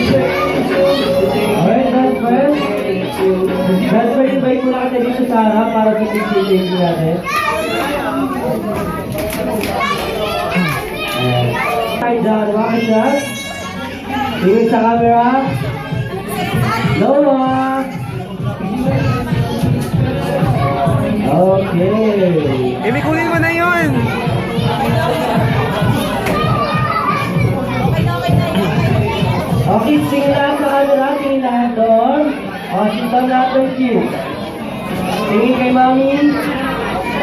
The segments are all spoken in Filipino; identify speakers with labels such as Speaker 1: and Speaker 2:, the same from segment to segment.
Speaker 1: Alright, that's first. That's first, invite ko na kasi dito sa harap para sa picture taking natin. Hi, John. Welcome, John. Tingin sa camera. Noah. Okay.
Speaker 2: Kunin mo na yun!
Speaker 1: Okay, tingin lahat sa camera. Tingin lahat doon. O, sitan natin, kids. Tingin kay mami.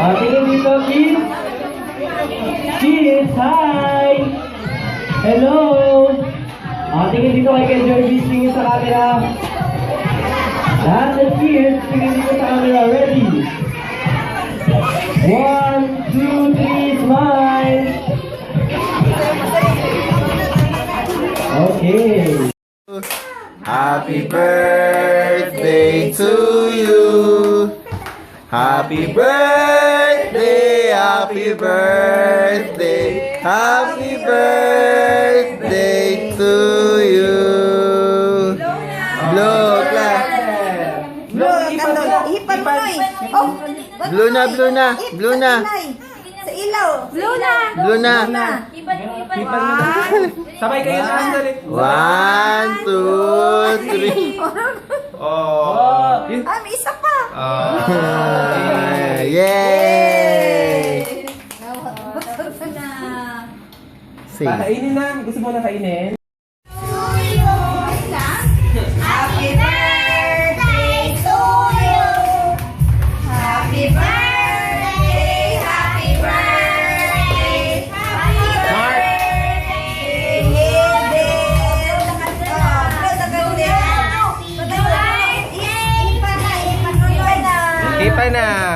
Speaker 1: O, tingin dito, kids. Kids, hi! Hello! O, tingin dito kay Jervis. Tingin sa camera. Lahat ng kids, tingin dito sa camera. Ready? 1, 2, 3, smile! Okay.
Speaker 2: Happy birthday to you. Happy birthday, happy birthday, happy birthday to you. Blow, clap.
Speaker 3: Ipan mo, Noy. Oh,
Speaker 2: Blue na, blue na, blue na.
Speaker 3: Sa ilaw. Blue na.
Speaker 2: Blue na.
Speaker 3: Ipan mo.
Speaker 2: Sabay kayo na. 1, 2, 3. Oh.
Speaker 3: May isa pa.
Speaker 2: Yay!
Speaker 4: Kainin na. Gusto mo na kainin?
Speaker 3: Happy birthday to you. Happy birthday. Happy birthday. Happy birthday.
Speaker 2: Kita na.